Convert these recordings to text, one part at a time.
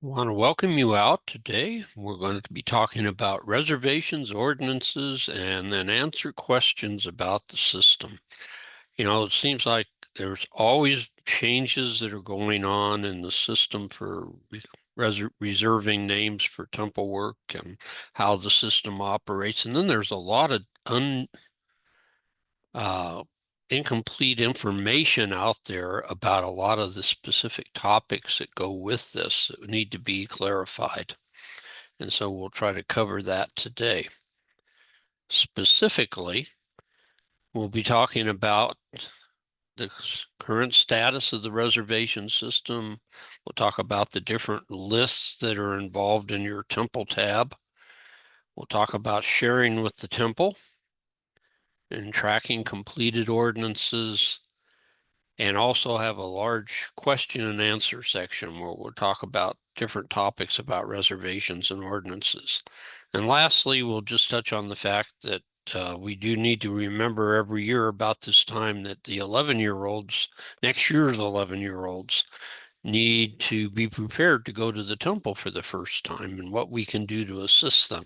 I want to welcome you out today. We're going to be talking about reservations, ordinances, and then answer questions about the system. It seems like there's always changes that are going on in the system for reserving names for temple work and how the system operates. And then there's a lot of uh, incomplete information out there about a lot of the specific topics that go with this that need to be clarified. And so we'll try to cover that today. Specifically, we'll be talking about the current status of the reservation system. We'll talk about the different lists that are involved in your temple tab. We'll talk about sharing with the temple and tracking completed ordinances, and also have a large question and answer section where we'll talk about different topics about reservations and ordinances. And lastly, we'll just touch on the fact that we do need to remember every year about this time that the 11-year-olds, next year's 11-year-olds, need to be prepared to go to the temple for the first time and what we can do to assist them.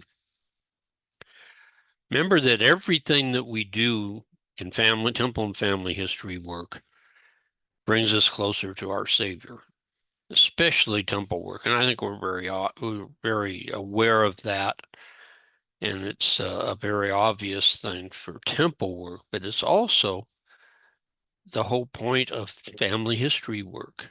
Remember that everything that we do in temple and family history work brings us closer to our Savior, especially temple work. And I think we're very aware of that. And it's a very obvious thing for temple work, but it's also the whole point of family history work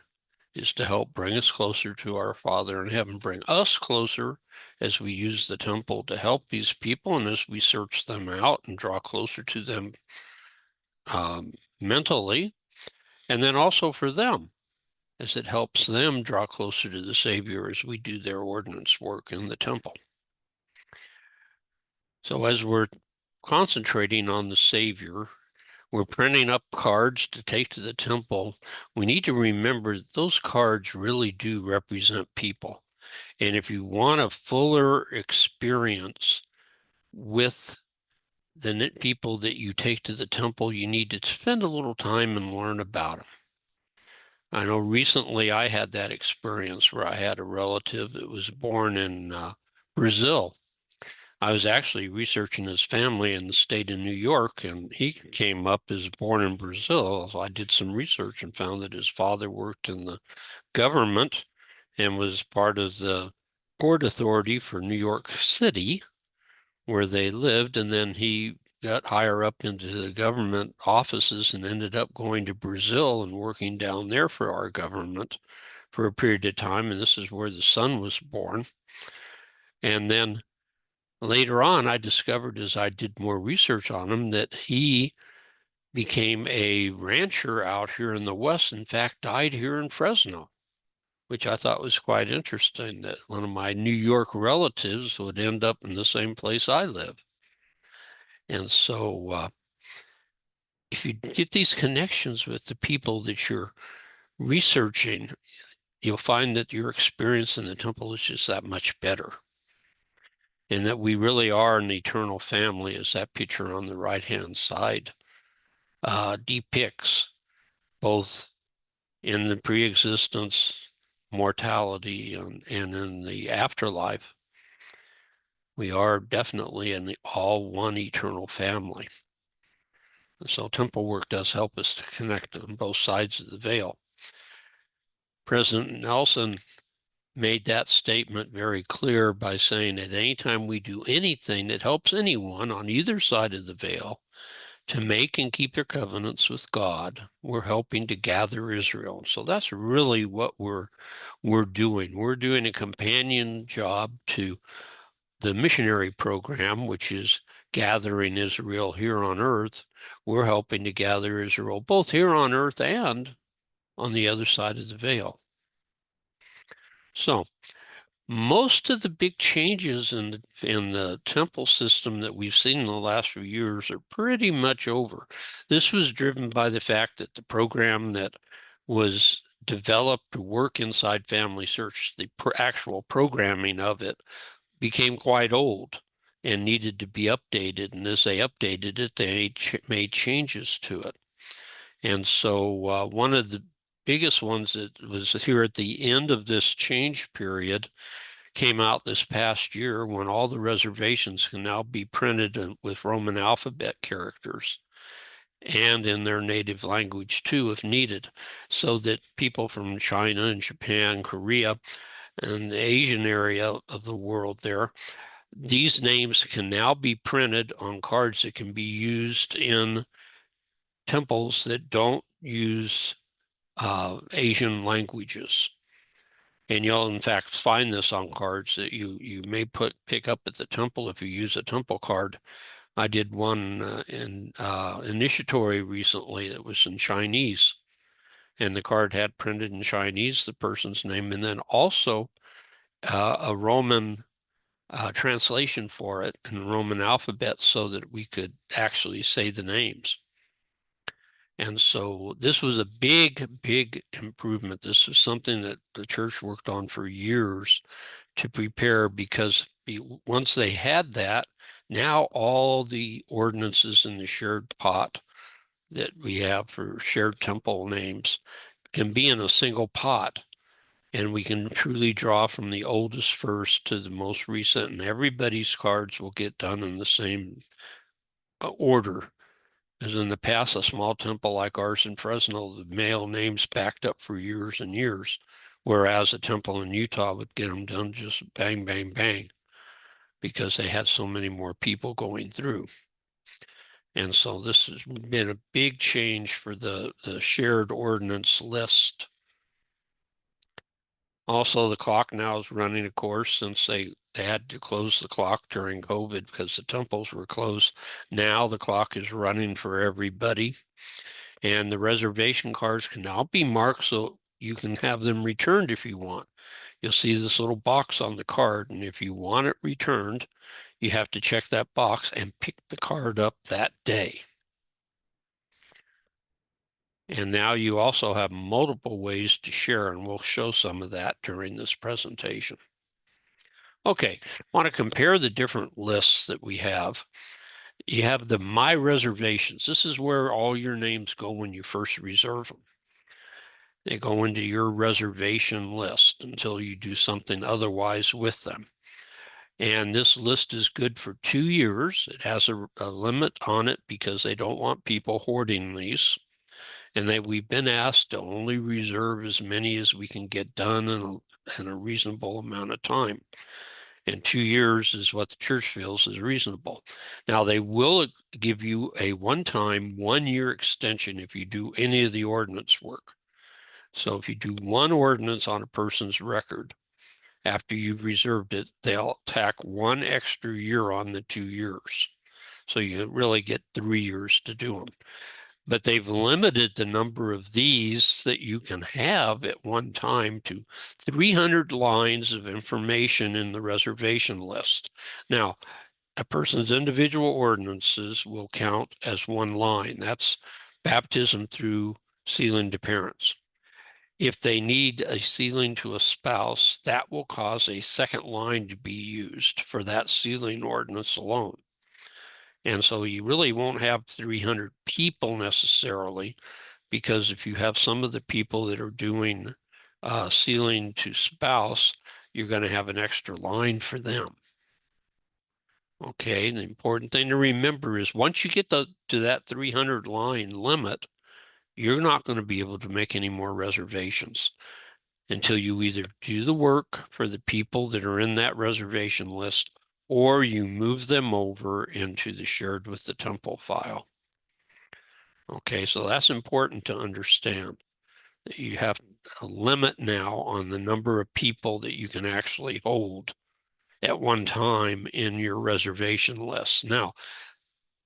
is to help bring us closer to our Father in heaven, bring us closer as we use the temple to help these people and as we search them out and draw closer to them mentally, and then also for them as it helps them draw closer to the Savior as we do their ordinance work in the temple. So as we're concentrating on the Savior, we're printing up cards to take to the temple. We need to remember those cards really do represent people. And if you want a fuller experience with the people that you take to the temple, you need to spend a little time and learn about them. I know recently I had that experience where I had a relative that was born in Brazil. I was actually researching his family in the state of New York, and he came up as born in Brazil. So I did some research and found that his father worked in the government and was part of the Port Authority for New York City, where they lived. And then he got higher up into the government offices and ended up going to Brazil and working down there for our government for a period of time. And this is where the son was born. And then later on, I discovered as I did more research on him that he became a rancher out here in the West. In fact, died here in Fresno, which I thought was quite interesting, that one of my New York relatives would end up in the same place I live. And so if you get these connections with the people that you're researching, you'll find that your experience in the temple is just that much better. And that we really are an eternal family, as that picture on the right-hand side depicts, both in the pre-existence, mortality, and in the afterlife. We are definitely in the all one eternal family. And so temple work does help us to connect on both sides of the veil. President Nelson made that statement very clear by saying that anytime we do anything that helps anyone on either side of the veil to make and keep their covenants with God, we're helping to gather Israel. So that's really what we're doing. We're doing a companion job to the missionary program, which is gathering Israel here on earth. We're helping to gather Israel both here on earth and on the other side of the veil. So most of the big changes in the temple system that we've seen in the last few years are pretty much over. This was driven by the fact that the program that was developed to work inside FamilySearch, the actual programming of it, became quite old and needed to be updated. And as they updated it, they made changes to it. And so one of the biggest ones that was here at the end of this change period came out this past year, when all the reservations can now be printed with Roman alphabet characters and in their native language too, if needed, so that people from China and Japan, Korea, and the Asian area of the world there, these names can now be printed on cards that can be used in temples that don't use Asian languages. And you'll in fact find this on cards that you may pick up at the temple if you use a temple card. I did one in initiatory recently that was in Chinese, and the card had printed in Chinese the person's name, and then also a Roman translation for it in the Roman alphabet so that we could actually say the names. And so this was a big, big improvement. This is something that the church worked on for years to prepare, because once they had that, now all the ordinances in the shared pot that we have for shared temple names can be in a single pot. And we can truly draw from the oldest first to the most recent, and everybody's cards will get done in the same order. As in the past, a small temple like ours in Fresno, the male names backed up for years and years, whereas a temple in Utah would get them done just bang, bang, bang, because they had so many more people going through. And so this has been a big change for the shared ordinance list. Also, the clock now is running a course, since they had to close the clock during COVID because the temples were closed. Now the clock is running for everybody, and the reservation cards can now be marked so you can have them returned if you want. You'll see this little box on the card, and if you want it returned, you have to check that box and pick the card up that day. And now you also have multiple ways to share, and we'll show some of that during this presentation. Okay, I want to compare the different lists that we have. You have the My Reservations. This is where all your names go when you first reserve them. They go into your reservation list until you do something otherwise with them. And this list is good for 2 years. It has a limit on it because they don't want people hoarding these. And we've been asked to only reserve as many as we can get done in a reasonable amount of time. And 2 years is what the church feels is reasonable. Now, they will give you a one-time 1-year extension if you do any of the ordinance work. So if you do one ordinance on a person's record, after you've reserved it, they'll tack 1 extra year on the 2 years. So you really get 3 years to do them. But they've limited the number of these that you can have at one time to 300 lines of information in the reservation list. Now, a person's individual ordinances will count as 1 line. That's baptism through sealing to parents. If they need a sealing to a spouse, that will cause a second line to be used for that sealing ordinance alone. And so you really won't have 300 people necessarily, because if you have some of the people that are doing sealing to spouse, you're going to have an extra line for them. Okay, the important thing to remember is once you get to that 300 line limit, you're not going to be able to make any more reservations until you either do the work for the people that are in that reservation list, or you move them over into the shared with the temple file. Okay, so that's important to understand, that you have a limit now on the number of people that you can actually hold at one time in your reservation list. Now,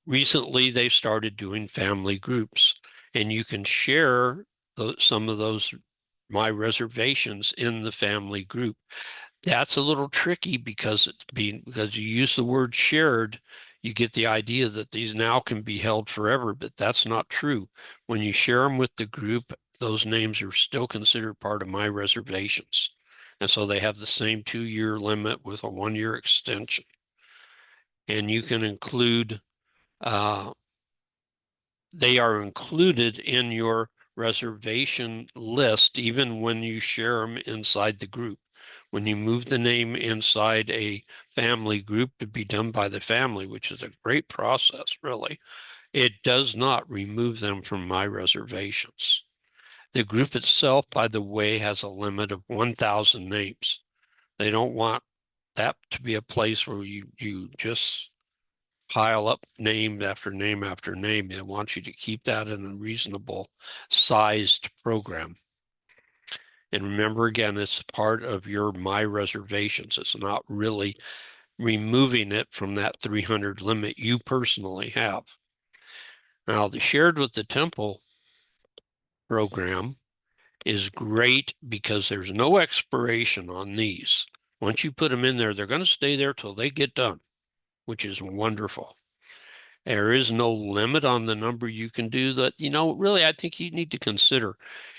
recently they've started doing family groups, and you can share some of those My Reservations in the family group. That's a little tricky because because you use the word shared, you get the idea that these now can be held forever, but that's not true. When you share them with the group, those names are still considered part of My Reservations. And so they have the same 2-year limit with a 1-year extension. And you can include, they are included in your reservation list even when you share them inside the group. When you move the name inside a family group to be done by the family, which is a great process, really, it does not remove them from my reservations. The group itself, by the way, has a limit of 1,000 names. They don't want that to be a place where you just pile up name after name after name. They want you to keep that in a reasonable sized program. And remember, again, it's part of your My Reservations. It's not really removing it from that 300 limit you personally have. Now, the Shared with the Temple program is great because there's no expiration on these. Once you put them in there, they're going to stay there till they get done, which is wonderful. There is no limit on the number you can do that. Really, I think you need to consider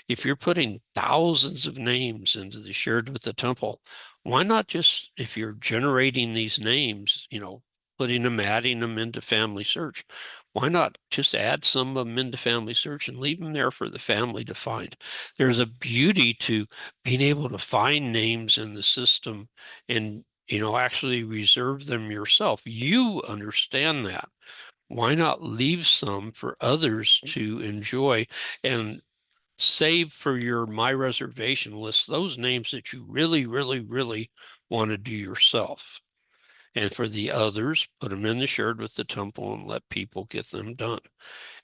if you're putting thousands of names into the Shared with the Temple, why not just, if you're generating these names, adding them into FamilySearch, why not just add some of them into FamilySearch and leave them there for the family to find? There's a beauty to being able to find names in the system and, actually reserve them yourself. You understand that. Why not leave some for others to enjoy and save for your My Reservation list those names that you really, really, really want to do yourself? And for the others, put them in the Shared with the Temple and let people get them done.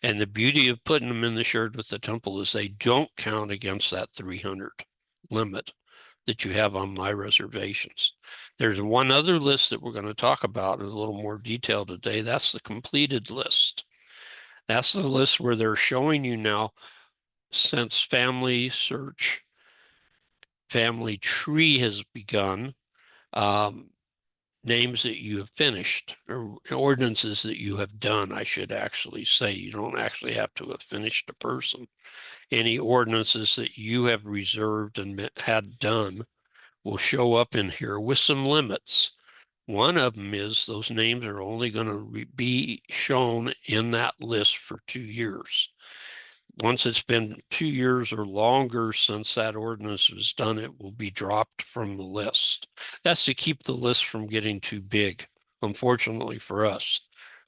And the beauty of putting them in the Shared with the Temple is they don't count against that 300 limit that you have on My Reservations. There's one other list that we're going to talk about in a little more detail today. That's the completed list. That's the list where they're showing you now, since FamilySearch, Family Tree has begun, names that you have finished, or ordinances that you have done, I should actually say. You don't actually have to have finished a person. Any ordinances that you have reserved and had done will show up in here with some limits. One of them is those names are only going to be shown in that list for 2 years. Once it's been 2 years or longer since that ordinance was done, it will be dropped from the list. That's to keep the list from getting too big, unfortunately for us.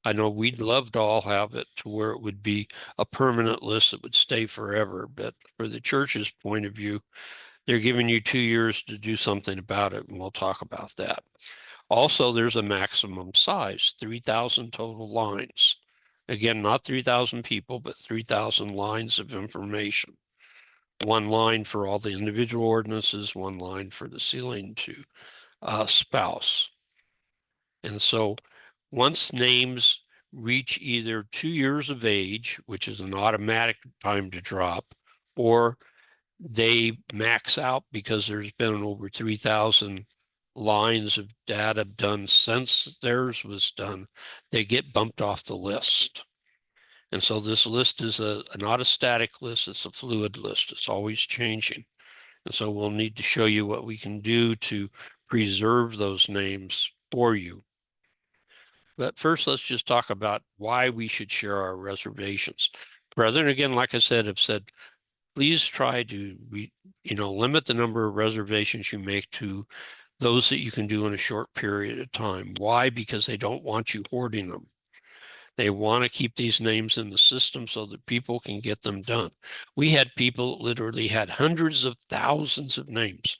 I know we'd love to all have it to where it would be a permanent list that would stay forever, but for the church's point of view, they're giving you 2 years to do something about it, and we'll talk about that. Also, there's a maximum size, 3,000 total lines. Again, not 3,000 people, but 3,000 lines of information. One line for all the individual ordinances, one line for the sealing to spouse. And so once names reach either 2 years of age, which is an automatic time to drop, or they max out because there's been over 3,000 lines of data done since theirs was done, they get bumped off the list. And so this list is not a static list, it's a fluid list. It's always changing. And so we'll need to show you what we can do to preserve those names for you. But first, let's just talk about why we should share our reservations. Brethren, again, like I said, have said, please try to limit the number of reservations you make to those that you can do in a short period of time. Why? Because they don't want you hoarding them. They want to keep these names in the system so that people can get them done. We had people literally had hundreds of thousands of names,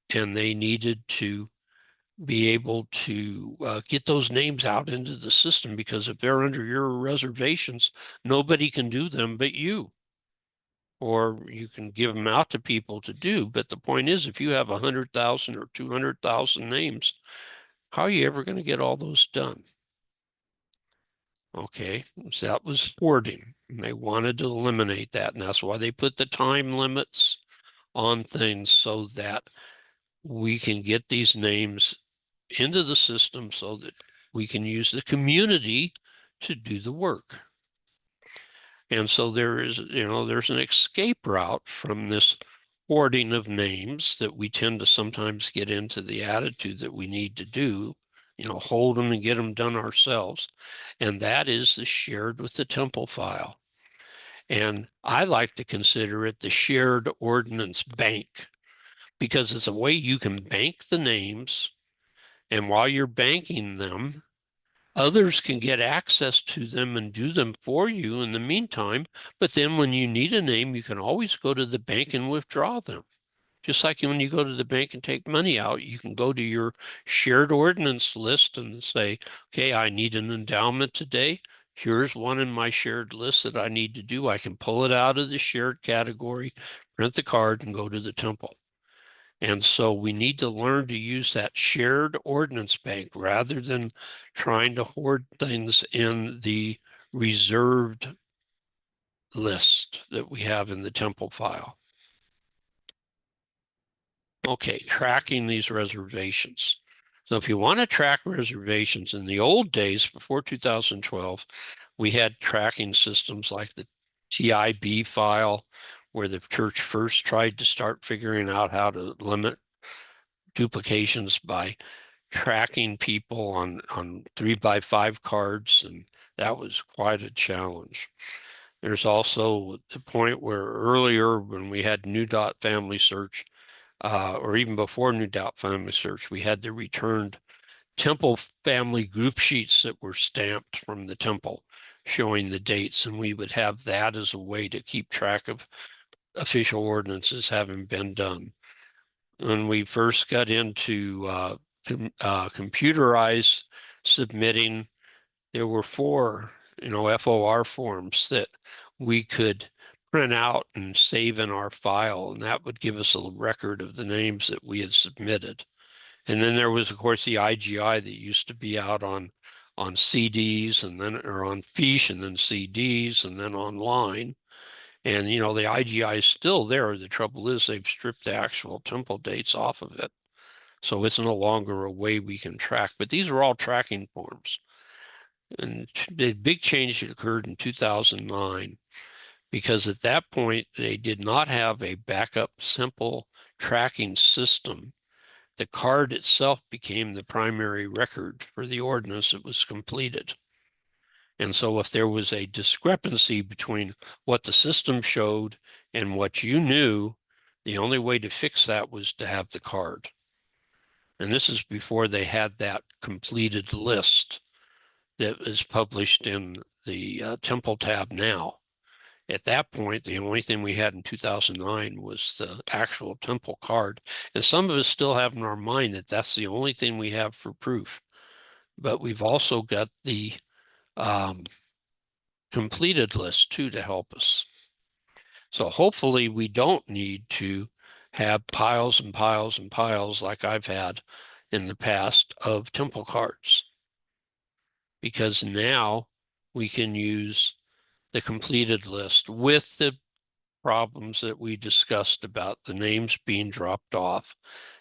and they needed to be able to get those names out into the system, because if they're under your reservations, nobody can do them but you. Or you can give them out to people to do. But the point is, if you have 100,000 or 200,000 names, how are you ever going to get all those done? Okay, so that was hoarding, and they wanted to eliminate that, and that's why they put the time limits on things so that we can get these names into the system so that we can use the community to do the work. And so there's an escape route from this hoarding of names that we tend to sometimes get into the attitude that we need to do, hold them and get them done ourselves. And that is the Shared with the Temple file. And I like to consider it the shared ordinance bank, because it's a way you can bank the names, and while you're banking them, others can get access to them and do them for you in the meantime. But then when you need a name, you can always go to the bank and withdraw them. Just like when you go to the bank and take money out, you can go to your shared ordinance list and say, okay, I need an endowment today. Here's one in my shared list that I need to do. I can pull it out of the shared category, print the card, and go to the temple. And so we need to learn to use that shared ordinance bank rather than trying to hoard things in the reserved list that we have in the temple file. Okay, tracking these reservations. So if you want to track reservations, in the old days before 2012, we had tracking systems like the TIB file, where the church first tried to start figuring out how to limit duplications by tracking people on 3x5 cards, and that was quite a challenge. There's also the point where earlier when we had New Dot FamilySearch, or even before New Dot FamilySearch, we had the returned temple family group sheets that were stamped from the temple showing the dates, and we would have that as a way to keep track of official ordinances having been done. When we first got into computerized submitting, there were 4, FOR forms that we could print out and save in our file, and that would give us a record of the names that we had submitted. And then there was, of course, the IGI that used to be out on CDs, and then, or on fiche, and then CDs, and then online. And, the IGI is still there. The trouble is they've stripped the actual temple dates off of it. So it's no longer a way we can track, but these are all tracking forms. And the big change that occurred in 2009, because at that point, they did not have a backup simple tracking system. The card itself became the primary record for the ordinance that was completed. And so if there was a discrepancy between what the system showed and what you knew, the only way to fix that was to have the card. And this is before they had that completed list that is published in the Temple tab now. At that point, the only thing we had in 2009 was the actual temple card. And some of us still have in our mind that that's the only thing we have for proof. But we've also got the completed list too to help us. So hopefully we don't need to have piles and piles and piles like I've had in the past of temple cards, because now we can use the completed list with the problems that we discussed about the names being dropped off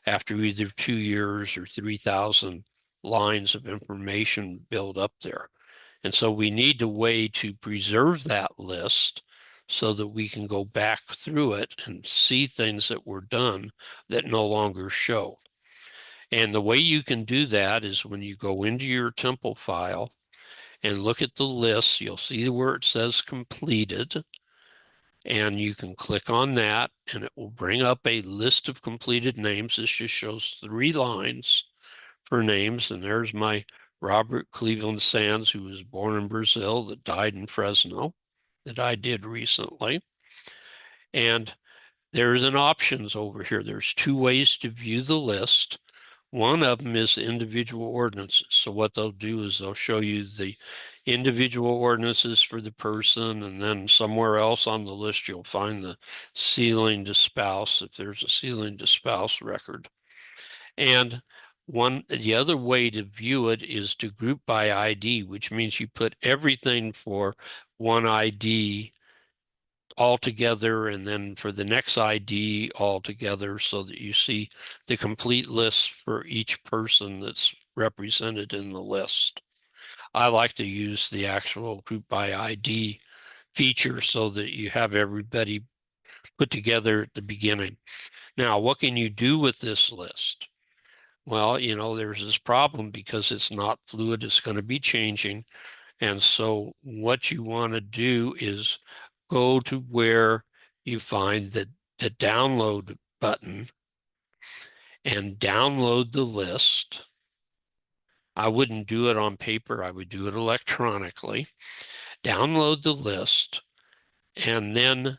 after either 2 years or 3,000 lines of information build up there. And so we need a way to preserve that list so that we can go back through it and see things that were done that no longer show. And the way you can do that is when you go into your temple file and look at the list, you'll see where it says completed, and you can click on that and it will bring up a list of completed names. This just shows 3 lines for names, and there's my Robert Cleveland Sands, who was born in Brazil, that died in Fresno, that I did recently. And there's an options over here. There's 2 ways to view the list. One of them is individual ordinances. So what they'll do is they'll show you the individual ordinances for the person, and then somewhere else on the list you'll find the sealing to spouse, if there's a sealing to spouse record. And the other way to view it is to group by ID, which means you put everything for one ID all together, and then for the next ID all together, so that you see the complete list for each person that's represented in the list. I like to use the actual group by ID feature so that you have everybody put together at the beginning. Now, what can you do with this list? Well, there's this problem because it's not fluid, it's going to be changing. And so what you want to do is go to where you find the download button and download the list. I wouldn't do it on paper, I would do it electronically. Download the list, and then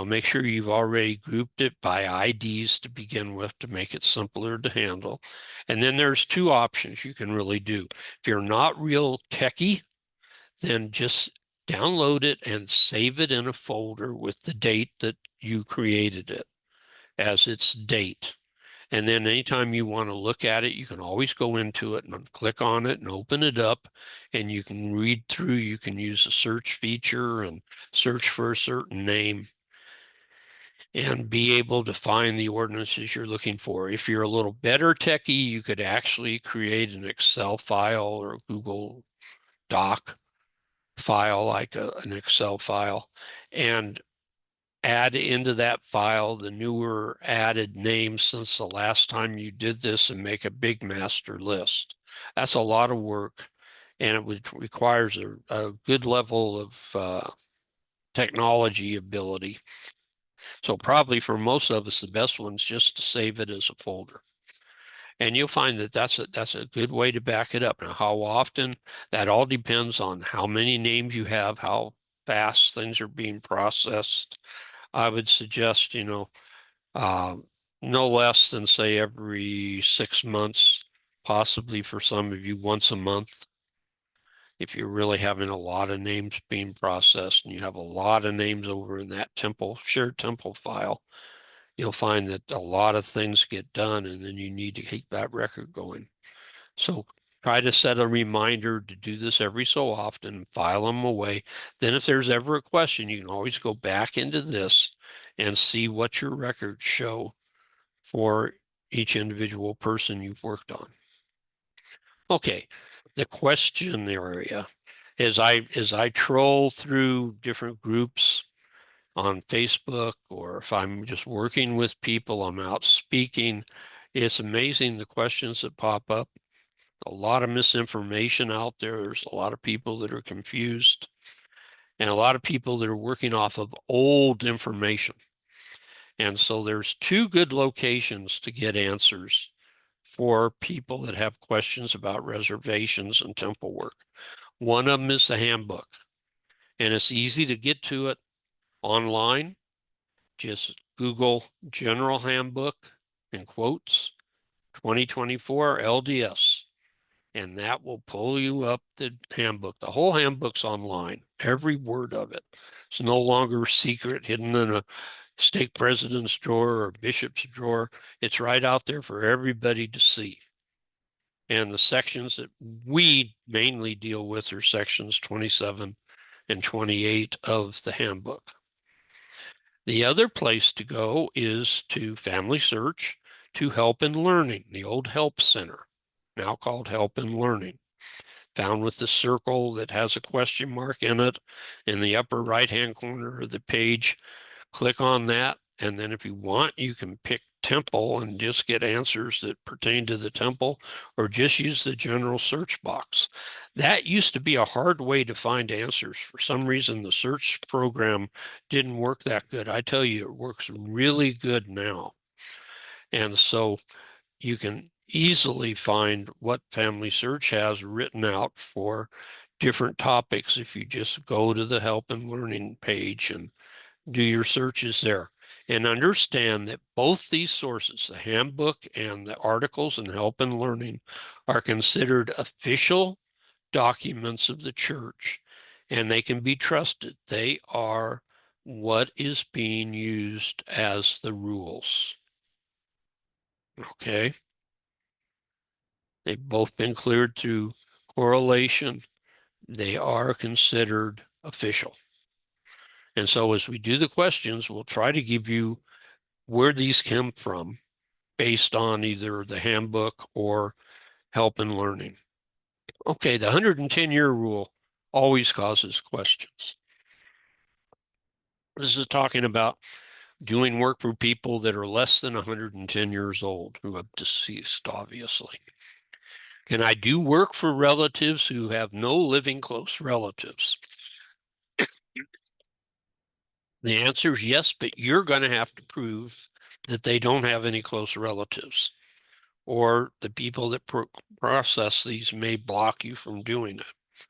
make sure you've already grouped it by IDs to begin with to make it simpler to handle. And then there's two options you can really do. If you're not real techie, then just download it and save it in a folder with the date that you created it as its date. And then anytime you want to look at it, you can always go into it and click on it and open it up, and you can read through. You can use the search feature and search for a certain name and be able to find the ordinances you're looking for. If you're a little better techie, you could actually create an Excel file or a Google Doc file, like an Excel file, and add into that file the newer added names since the last time you did this and make a big master list. That's a lot of work, and requires a good level of technology ability. So probably for most of us, the best one's just to save it as a folder. And you'll find that that's a good way to back it up. Now, how often, that all depends on how many names you have, how fast things are being processed. I would suggest, uh, no less than, say, every 6 months, possibly for some of you once a month. If you're really having a lot of names being processed and you have a lot of names over in that shared temple file, you'll find that a lot of things get done, and then you need to keep that record going. So try to set a reminder to do this every so often, file them away. Then if there's ever a question, you can always go back into this and see what your records show for each individual person you've worked on. Okay, the question area. As I troll through different groups on Facebook, or if I'm just working with people, I'm out speaking, it's amazing the questions that pop up. A lot of misinformation out there. There's a lot of people that are confused, and a lot of people that are working off of old information. And so there's two good locations to get answers for people that have questions about reservations and temple work. One of them is the handbook, and it's easy to get to it online. Just Google General Handbook in quotes 2024 LDS, and that will pull you up the handbook. The whole handbook's online, every word of it. It's no longer secret, hidden in a stake president's drawer or bishop's drawer. It's right out there for everybody to see. And the sections that we mainly deal with are sections 27 and 28 of the handbook. The other place to go is to FamilySearch, to Help and Learning, the old Help Center, now called Help and Learning, found with the circle that has a question mark in it in the upper right-hand corner of the page. Click on that, and then if you want, you can pick temple and just get answers that pertain to the temple, or just use the general search box. That used to be a hard way to find answers. For some reason, the search program didn't work that good. I tell you, it works really good now. And so you can easily find what FamilySearch has written out for different topics if you just go to the Help and Learning page and do your searches there. And understand that both these sources, the handbook and the articles in Help and Learning, are considered official documents of the church, and they can be trusted. They are what is being used as the rules. Okay. They've both been cleared through correlation. They are considered official. And so as we do the questions, we'll try to give you where these come from based on either the handbook or Help and Learning. Okay, the 110-year rule always causes questions. This is talking about doing work for people that are less than 110 years old, who have deceased, obviously. And I do work for relatives who have no living close relatives. The answer is yes, but you're going to have to prove that they don't have any close relatives, or the people that process these may block you from doing it.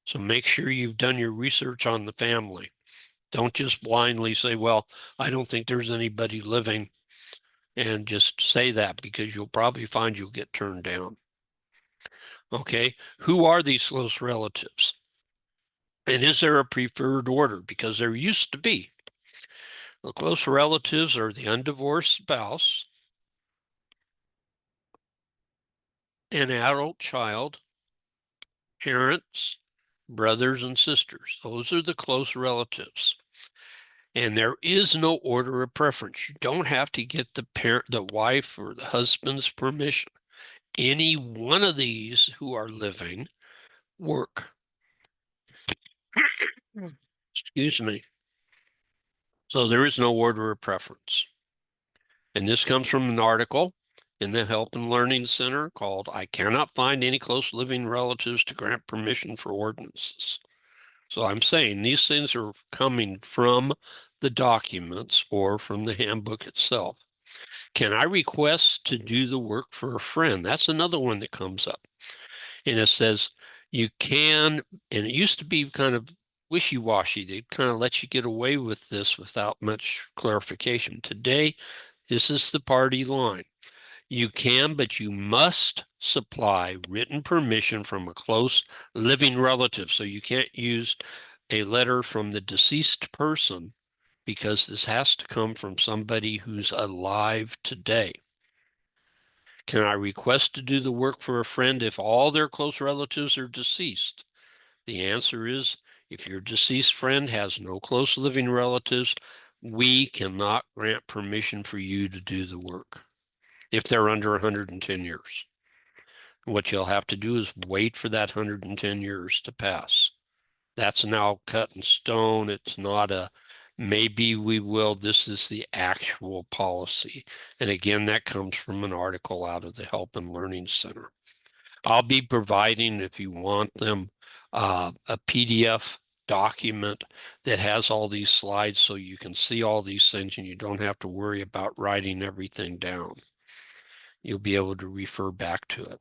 So make sure you've done your research on the family. Don't just blindly say, well, I don't think there's anybody living, and just say that, because you'll probably find you'll get turned down. Okay, who are these close relatives? And is there a preferred order? Because there used to be. The close relatives are the undivorced spouse, an adult child, parents, brothers and sisters. Those are the close relatives. And there is no order of preference. You don't have to get the wife or the husband's permission. Any one of these who are living work. Excuse me. So there is no order of preference. And this comes from an article in the Help and Learning Center called "I Cannot Find Any Close Living Relatives to Grant Permission for Ordinances." So I'm saying these things are coming from the documents or from the handbook itself. Can I request to do the work for a friend? That's another one that comes up. And it says you can, and it used to be kind of wishy-washy. They'd kind of let you get away with this without much clarification. Today, this is the party line. You can, but you must supply written permission from a close living relative. So you can't use a letter from the deceased person, because this has to come from somebody who's alive today. Can I request to do the work for a friend if all their close relatives are deceased? The answer is, if your deceased friend has no close living relatives, we cannot grant permission for you to do the work if they're under 110 years. What you'll have to do is wait for that 110 years to pass. That's now cut in stone. It's not a maybe we will. This is the actual policy. And again, that comes from an article out of the Help and Learning Center. I'll be providing, if you want them, a PDF document that has all these slides so you can see all these things and you don't have to worry about writing everything down. You'll be able to refer back to it.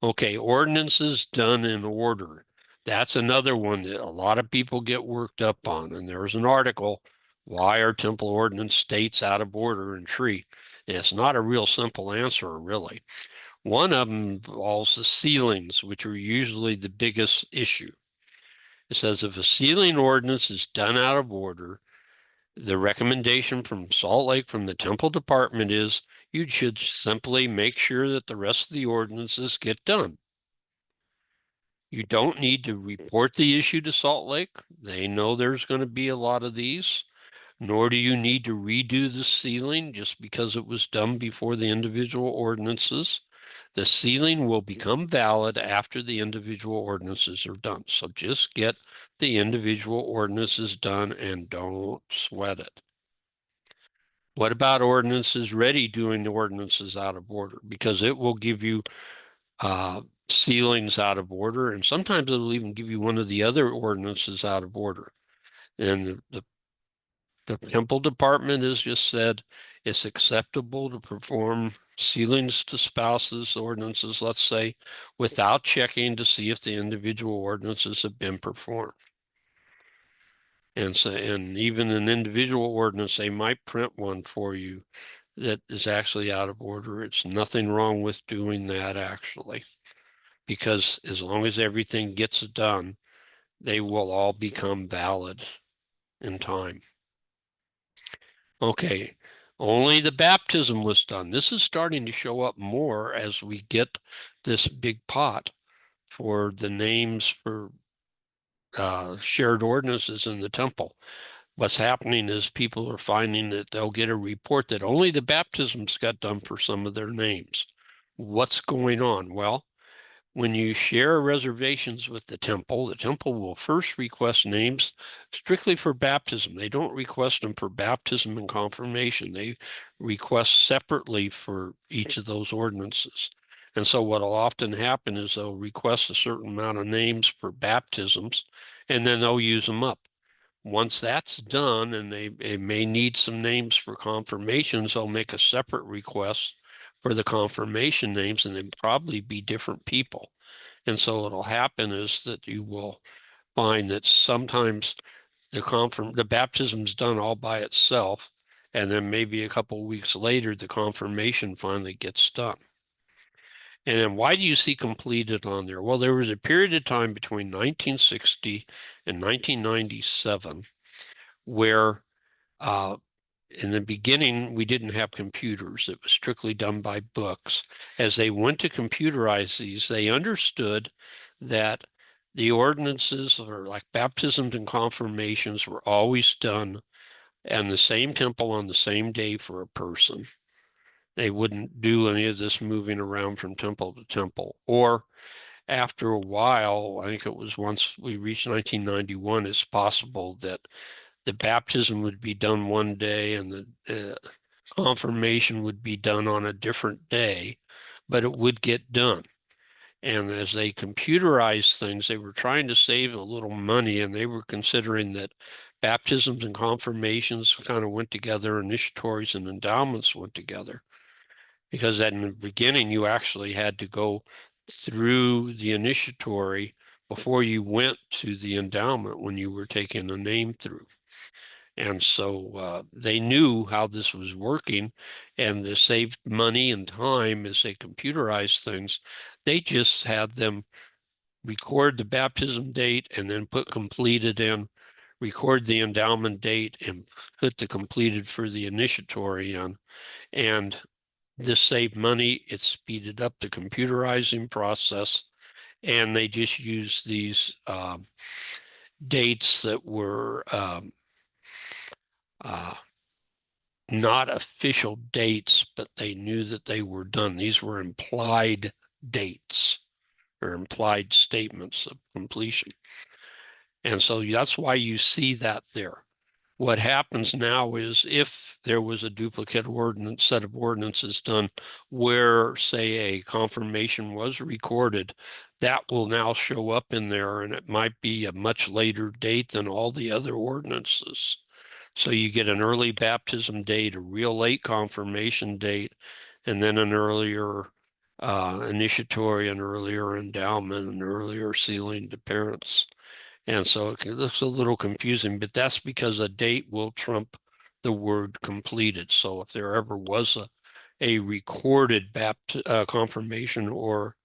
Okay, ordinances done in order. That's another one that a lot of people get worked up on. And there's an article, "Why Are Temple Ordinance States Out of Order and Tree?" And it's not a real simple answer, really. One of them involves the ceilings, which are usually the biggest issue. It says if a ceiling ordinance is done out of order, the recommendation from Salt Lake from the Temple Department is you should simply make sure that the rest of the ordinances get done. You don't need to report the issue to Salt Lake. They know there's going to be a lot of these. Nor do you need to redo the ceiling just because it was done before the individual ordinances. The ceiling will become valid after the individual ordinances are done. So just get the individual ordinances done and don't sweat it. What about ordinances ready doing the ordinances out of order? Because it will give you ceilings out of order, and sometimes it'll even give you one of the other ordinances out of order. And the temple department has just said it's acceptable to perform ceilings to spouses ordinances, let's say, without checking to see if the individual ordinances have been performed. And so, and even an individual ordinance, they might print one for you that is actually out of order. It's nothing wrong with doing that, actually, because as long as everything gets done, they will all become valid in time. Okay, only the baptism was done. This is starting to show up more as we get this big pot for the names for shared ordinances in the temple. What's happening is people are finding that they'll get a report that only the baptisms got done for some of their names. What's going on? Well, when you share reservations with the temple will first request names strictly for baptism. They don't request them for baptism and confirmation. They request separately for each of those ordinances. And so what will often happen is they'll request a certain amount of names for baptisms, and then they'll use them up. Once that's done, and they may need some names for confirmations, they'll make a separate request for the confirmation names, and they'll probably be different people. And so what'll happen is that you will find that sometimes the baptism's done all by itself, and then maybe a couple of weeks later, the confirmation finally gets done. And then why do you see completed on there? Well, there was a period of time between 1960 and 1997 where in the beginning, we didn't have computers. It was strictly done by books. As they went to computerize these, they understood that the ordinances, or like baptisms and confirmations, were always done in the same temple on the same day for a person. They wouldn't do any of this moving around from temple to temple. Or after a while, I think it was once we reached 1991, it's possible that the baptism would be done one day and the confirmation would be done on a different day, but it would get done. And as they computerized things, they were trying to save a little money, and they were considering that baptisms and confirmations kind of went together, initiatories and endowments went together. Because in the beginning, you actually had to go through the initiatory before you went to the endowment when you were taking the name through. And so they knew how this was working, and to save money and time as they computerized things, they just had them record the baptism date and then put completed in, record the endowment date and put the completed for the initiatory in. And this saved money. It speeded up the computerizing process, and they just used these dates that were not official dates, but they knew that they were done. These were implied dates or implied statements of completion. And so that's why you see that there. What happens now is if there was a duplicate ordinance, set of ordinances done where, say, a confirmation was recorded, that will now show up in there, and it might be a much later date than all the other ordinances. So you get an early baptism date, a real late confirmation date, and then an earlier initiatory, an earlier endowment, an earlier sealing to parents. And so it looks a little confusing, but that's because a date will trump the word completed. So if there ever was a recorded confirmation or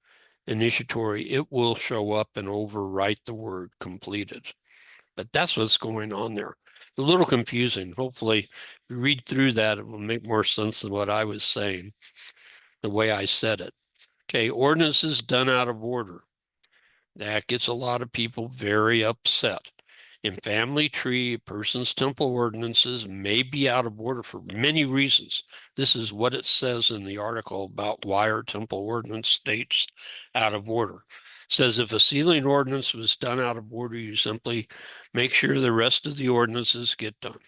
initiatory, it will show up and overwrite the word completed. But that's what's going on there. A little confusing. Hopefully, if you read through that, it will make more sense than what I was saying, the way I said it. Okay, ordinances done out of order. That gets a lot of people very upset. In family tree, a person's temple ordinances may be out of order for many reasons. This is what it says in the article about why our temple ordinance dates out of order. It says if a sealing ordinance was done out of order, you simply make sure the rest of the ordinances get done.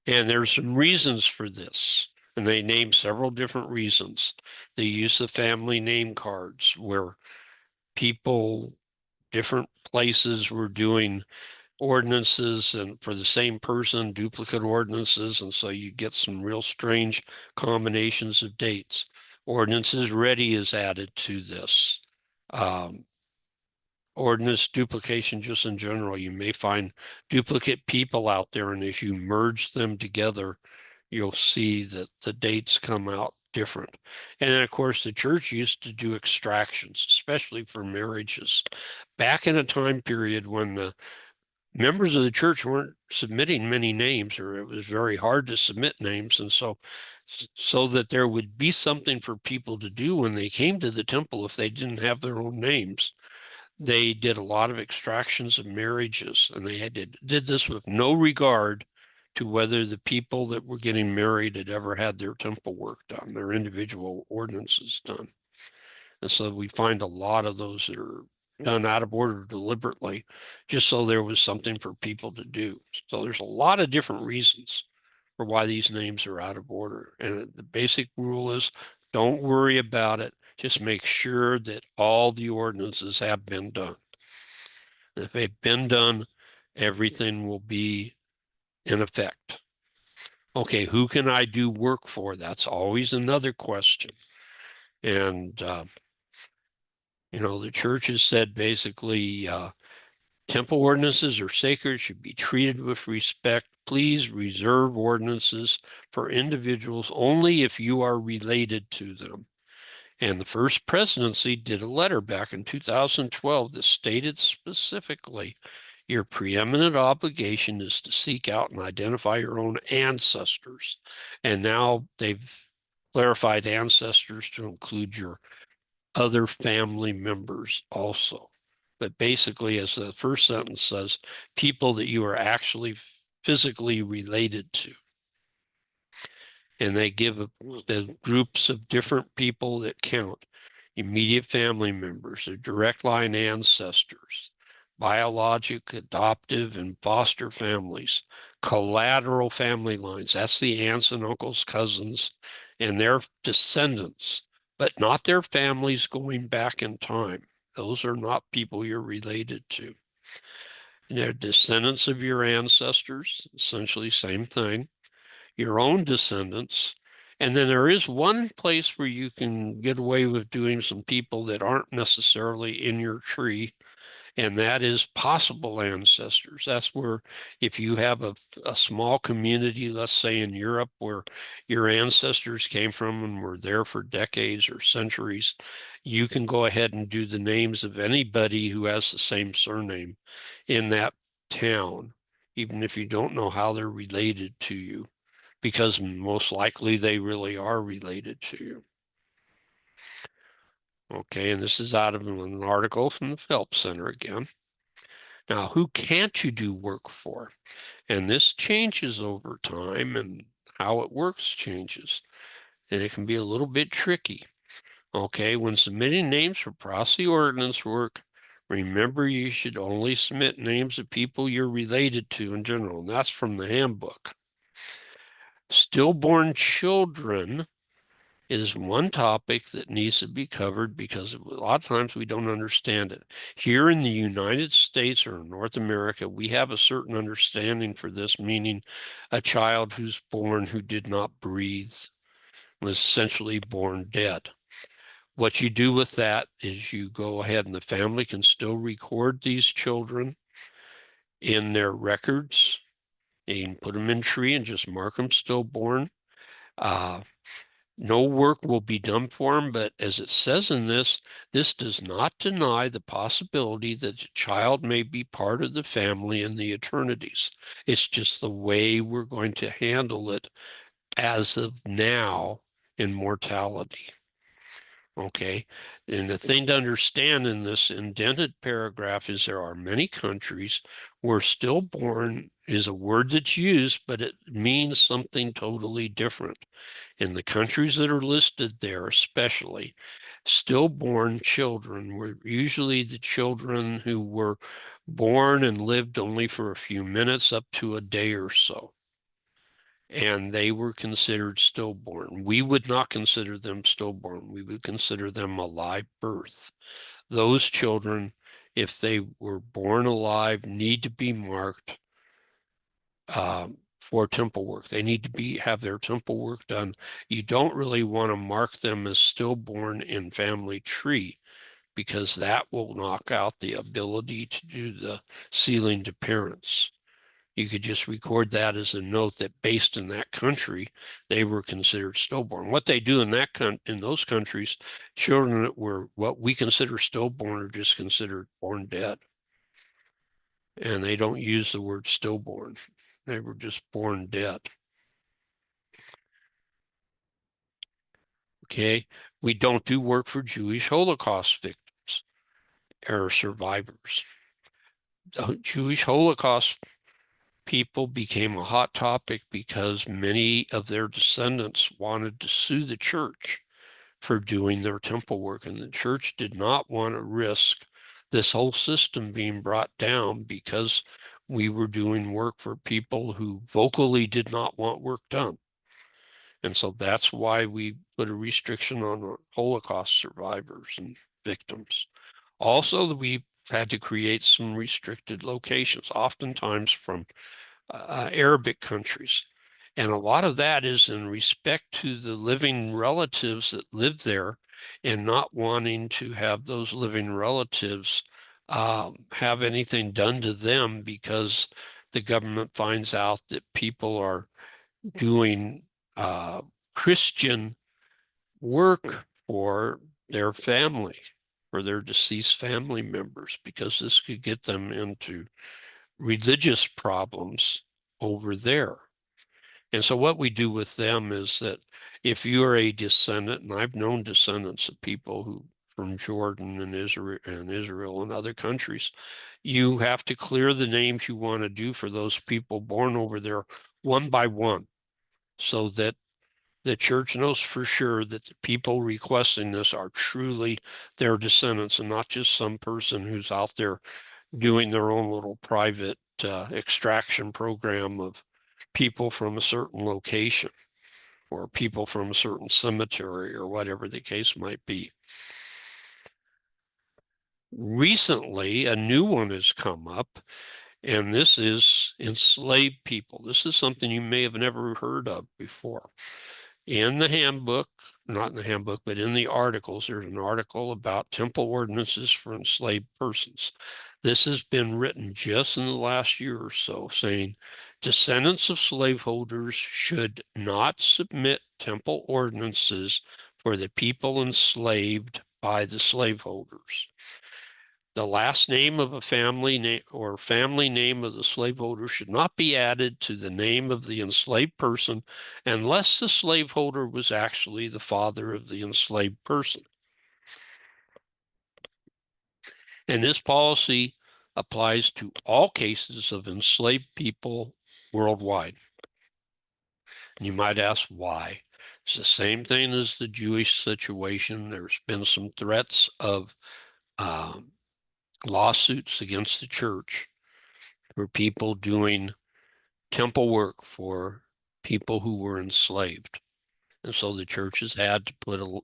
And there's some reasons for this. And they name several different reasons. The use of family name cards, where people, different places were doing ordinances and for the same person, duplicate ordinances. And so you get some real strange combinations of dates. Ordinances ready is added to this. Ordinance duplication just in general. You may find duplicate people out there, and as you merge them together, you'll see that the dates come out different. And then, of course, the church used to do extractions, especially for marriages. Back in a time period when the members of the church weren't submitting many names, or it was very hard to submit names. And so that there would be something for people to do when they came to the temple if they didn't have their own names, they did a lot of extractions of marriages, and they did this with no regard to whether the people that were getting married had ever had their temple work done, their individual ordinances done. And so we find a lot of those that are done out of order deliberately, just so there was something for people to do. So there's a lot of different reasons for why these names are out of order. And the basic rule is don't worry about it. Just make sure that all the ordinances have been done. If they've been done everything will be in effect. Okay, who can I do work for? That's always another question. And, the church has said basically temple ordinances are sacred, should be treated with respect. Please reserve ordinances for individuals only if you are related to them. And the first presidency did a letter back in 2012 that stated specifically, your preeminent obligation is to seek out and identify your own ancestors. And now they've clarified ancestors to include your other family members also. But basically, as the first sentence says, people that you are actually physically related to. And they give the groups of different people that count: immediate family members, their direct line ancestors, biologic, adoptive, and foster families, collateral family lines. That's the aunts and uncles, cousins, and their descendants, but not their families going back in time. Those are not people you're related to. They're descendants of your ancestors, essentially same thing, your own descendants. And then there is one place where you can get away with doing some people that aren't necessarily in your tree, and that is possible ancestors. That's where if you have a small community, let's say in Europe, where your ancestors came from and were there for decades or centuries, you can go ahead and do the names of anybody who has the same surname in that town, even if you don't know how they're related to you, because most likely they really are related to you. Okay, and this is out of an article from the Phelps Center again. Now, who can't you do work for? And this changes over time, and how it works changes. And it can be a little bit tricky. Okay, when submitting names for prosody ordinance work, remember you should only submit names of people you're related to in general, and that's from the handbook. Stillborn children is one topic that needs to be covered because a lot of times we don't understand it. Here in the United States or North America, we have a certain understanding for this, meaning a child who's born who did not breathe was essentially born dead. What you do with that is you go ahead and the family can still record these children in their records. You can put them in tree and just mark them stillborn. No work will be done for them, but as it says in this does not deny the possibility that the child may be part of the family in the eternities. It's just the way we're going to handle it as of now in mortality. Okay, and the thing to understand in this indented paragraph is there are many countries where stillborn is a word that's used, but it means something totally different. In the countries that are listed there, especially, stillborn children were usually the children who were born and lived only for a few minutes up to a day or so. And they were considered stillborn. We would not consider them stillborn. We would consider them a live birth. Those children, if they were born alive, need to be marked for temple work. They need to have their temple work done. You don't really want to mark them as stillborn in family tree, because that will knock out the ability to do the sealing to parents. You could just record that as a note that based in that country, they were considered stillborn. What they do in those countries, children that were what we consider stillborn are just considered born dead. And they don't use the word stillborn. They were just born dead. Okay, we don't do work for Jewish Holocaust victims or survivors. The Jewish Holocaust people became a hot topic because many of their descendants wanted to sue the church for doing their temple work, and the church did not want to risk this whole system being brought down because we were doing work for people who vocally did not want work done. And so that's why we put a restriction on Holocaust survivors and victims. Also, we had to create some restricted locations, oftentimes from Arabic countries. And a lot of that is in respect to the living relatives that live there and not wanting to have those living relatives have anything done to them because the government finds out that people are doing Christian work for their family, for their deceased family members, because this could get them into religious problems over there. And so what we do with them is that if you're a descendant, and I've known descendants of people who from Jordan and Israel and other countries, you have to clear the names you want to do for those people born over there one by one, so that the church knows for sure that the people requesting this are truly their descendants and not just some person who's out there doing their own little private extraction program of people from a certain location or people from a certain cemetery or whatever the case might be. Recently, a new one has come up, and this is enslaved people. This is something you may have never heard of before. In the handbook, not in the handbook, but in the articles, there's an article about temple ordinances for enslaved persons. This has been written just in the last year or so, saying descendants of slaveholders should not submit temple ordinances for the people enslaved by the slaveholders. The last name of a family name or family name of the slaveholder should not be added to the name of the enslaved person unless the slaveholder was actually the father of the enslaved person. And this policy applies to all cases of enslaved people worldwide. And you might ask why. It's the same thing as the Jewish situation. There's been some threats of lawsuits against the church for people doing temple work for people who were enslaved. And so the church has had to put a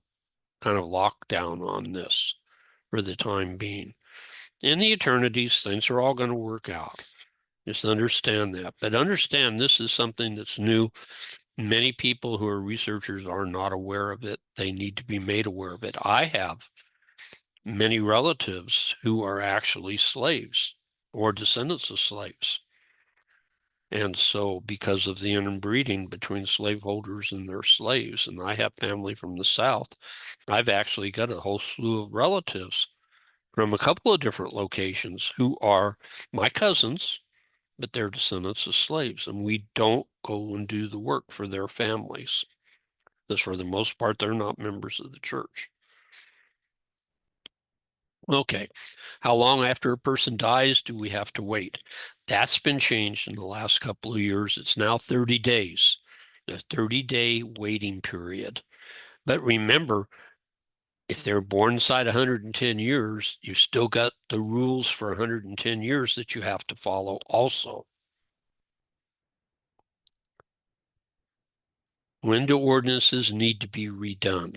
kind of lockdown on this for the time being. In the eternities, things are all going to work out. Just understand that. But understand this is something that's new. Many people who are researchers are not aware of it. They need to be made aware of it. I have many relatives who are actually slaves or descendants of slaves. And so because of the interbreeding between slaveholders and their slaves, and I have family from the South, I've actually got a whole slew of relatives from a couple of different locations who are my cousins, but they're descendants of slaves. And we don't go and do the work for their families, because for the most part, they're not members of the church. Okay, how long after a person dies do we have to wait? That's been changed in the last couple of years. It's now 30 days, the 30-day waiting period. But remember, if they're born inside 110 years, you've still got the rules for 110 years that you have to follow also. When do ordinances need to be redone?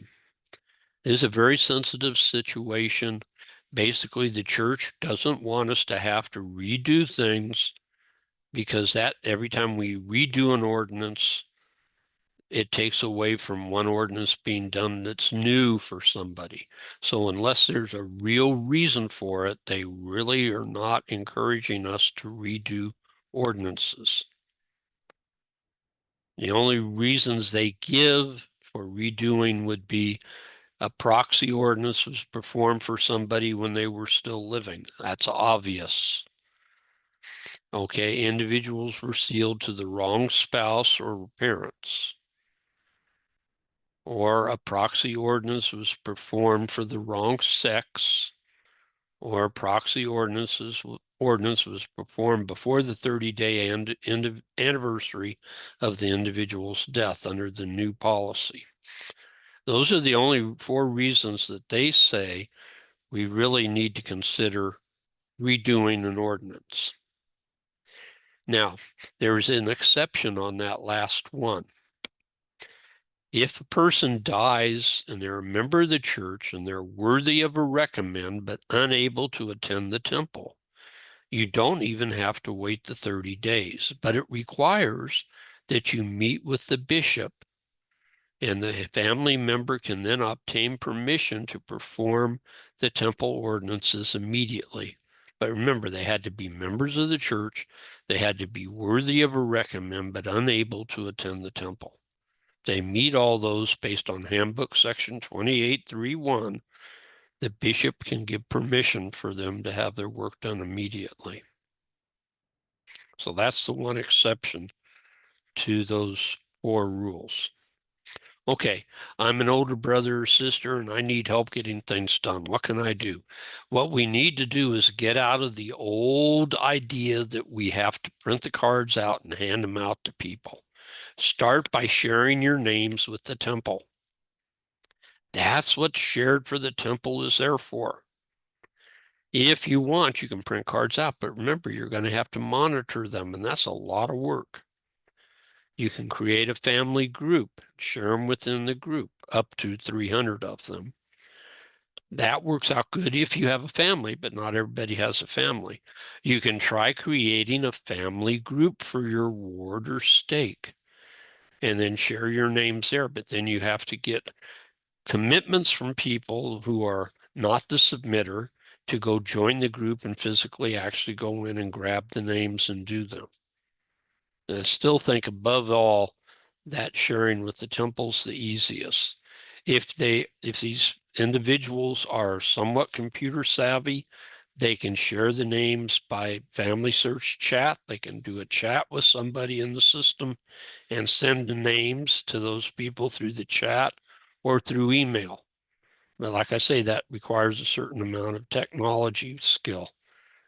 It is a very sensitive situation. Basically, the church doesn't want us to have to redo things because that every time we redo an ordinance, it takes away from one ordinance being done that's new for somebody. So unless there's a real reason for it, they really are not encouraging us to redo ordinances. The only reasons they give for redoing would be a proxy ordinance was performed for somebody when they were still living. That's obvious. Okay, individuals were sealed to the wrong spouse or parents. Or a proxy ordinance was performed for the wrong sex, or a proxy ordinance was performed before the 30-day anniversary of the individual's death under the new policy. Those are the only 4 reasons that they say we really need to consider redoing an ordinance. Now, there is an exception on that last one. If a person dies and they're a member of the church and they're worthy of a recommend but unable to attend the temple, you don't even have to wait the 30 days, but it requires that you meet with the bishop, and the family member can then obtain permission to perform the temple ordinances immediately. But remember, they had to be members of the church, they had to be worthy of a recommend, but unable to attend the temple. They meet all those based on Handbook Section 28.3.1. The bishop can give permission for them to have their work done immediately. So that's the one exception to those 4 rules. Okay, I'm an older brother or sister and I need help getting things done. What can I do? What we need to do is get out of the old idea that we have to print the cards out and hand them out to people. Start by sharing your names with the temple. That's what shared for the temple is there for. If you want, you can print cards out, but remember, you're going to have to monitor them, and that's a lot of work. You can create a family group, share them within the group, up to 300 of them. That works out good if you have a family, but not everybody has a family. You can try creating a family group for your ward or stake and then share your names there, but then you have to get commitments from people who are not the submitter to go join the group and physically actually go in and grab the names and do them. And I still think above all that sharing with the temple's the easiest. If these individuals are somewhat computer savvy, they can share the names by FamilySearch chat. They can do a chat with somebody in the system and send the names to those people through the chat or through email. But like I say, that requires a certain amount of technology skill.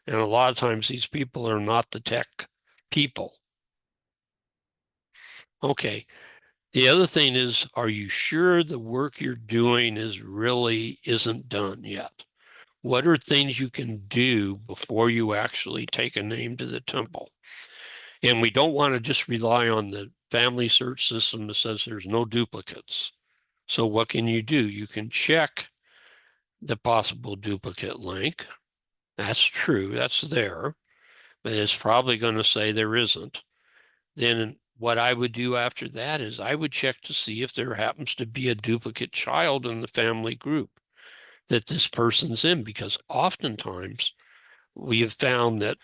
And a lot of times these people are not the tech people. Okay. The other thing is, are you sure the work you're doing isn't done yet? What are things you can do before you actually take a name to the temple? And we don't want to just rely on the FamilySearch system that says there's no duplicates. So what can you do? You can check the possible duplicate link. That's true, that's there, but it's probably going to say there isn't. Then what I would do after that is I would check to see if there happens to be a duplicate child in the family group that this person's in, because oftentimes we have found that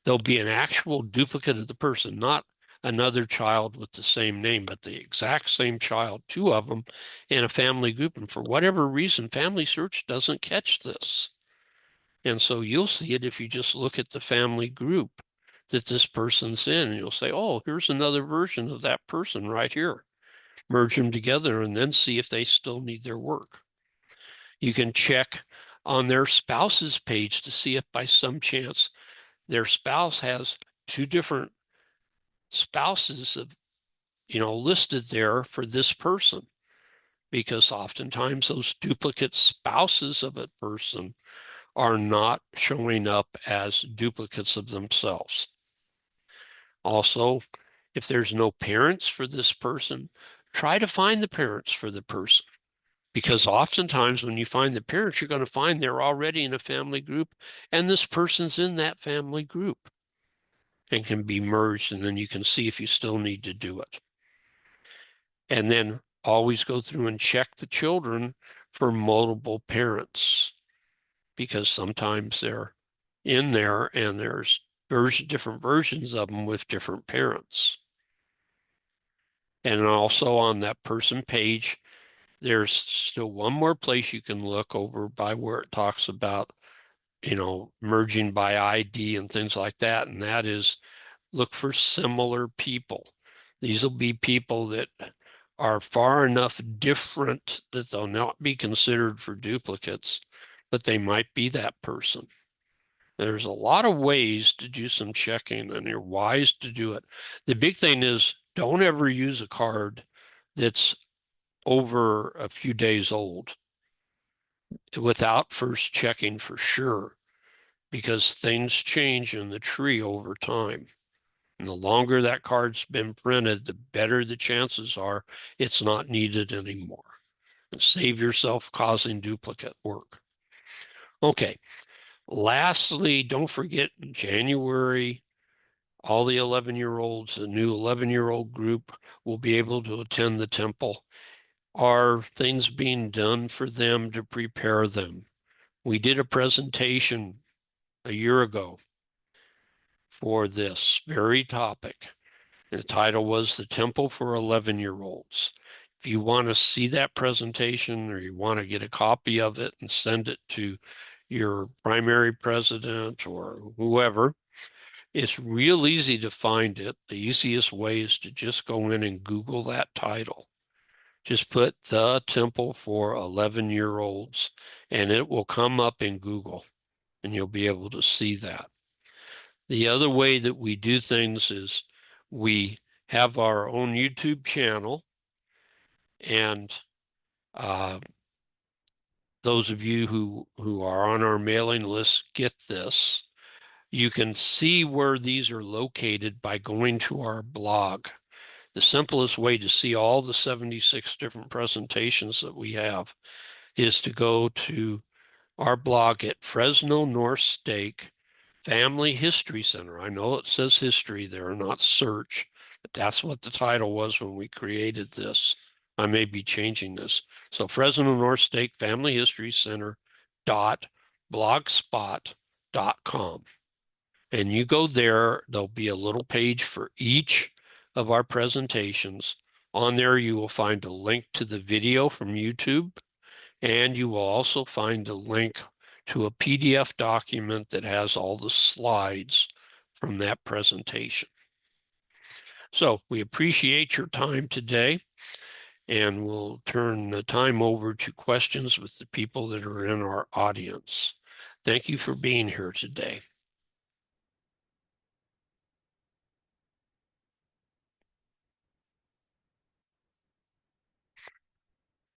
there'll be an actual duplicate of the person, not another child with the same name, but the exact same child, 2 of them in a family group. And for whatever reason, FamilySearch doesn't catch this. And so you'll see it if you just look at the family group that this person's in, and you'll say, oh, here's another version of that person right here. Merge them together and then see if they still need their work. You can check on their spouse's page to see if by some chance their spouse has 2 different spouses of, listed there for this person, because oftentimes those duplicate spouses of a person are not showing up as duplicates of themselves. Also, if there's no parents for this person, try to find the parents for the person, because oftentimes when you find the parents, you're going to find they're already in a family group and this person's in that family group and can be merged, and then you can see if you still need to do it. And then always go through and check the children for multiple parents, because sometimes they're in there and there's different versions of them with different parents. And also on that person page, there's still one more place you can look over by where it talks about, merging by ID and things like that. And that is, look for similar people. These will be people that are far enough different that they'll not be considered for duplicates, but they might be that person. There's a lot of ways to do some checking, and you're wise to do it. The big thing is, don't ever use a card that's over a few days old without first checking for sure, because things change in the tree over time. And the longer that card's been printed, the better the chances are it's not needed anymore. And save yourself causing duplicate work. Okay. Lastly, don't forget in January, all the 11-year-olds, the new 11-year-old group will be able to attend the temple. Are things being done for them to prepare them? We did a presentation a year ago for this very topic. The title was The Temple for 11-Year-Olds. If you want to see that presentation or you want to get a copy of it and send it to your primary president or whoever, it's real easy to find it. The easiest way is to just go in and Google that title. Just put The Temple for 11-Year-Olds and it will come up in Google and you'll be able to see that. The other way that we do things is we have our own YouTube channel, and those of you who are on our mailing list get this. You can see where these are located by going to our blog. The simplest way to see all the 76 different presentations that we have is to go to our blog at Fresno North Stake Family History Center. I know it says history there, not search, but that's what the title was when we created this. I may be changing this. So Fresno North Stake Family History Center .blogspot.com. And you go there, there'll be a little page for each of our presentations. On there, you will find a link to the video from YouTube, and you will also find a link to a PDF document that has all the slides from that presentation. So we appreciate your time today, and we'll turn the time over to questions with the people that are in our audience. Thank you for being here today.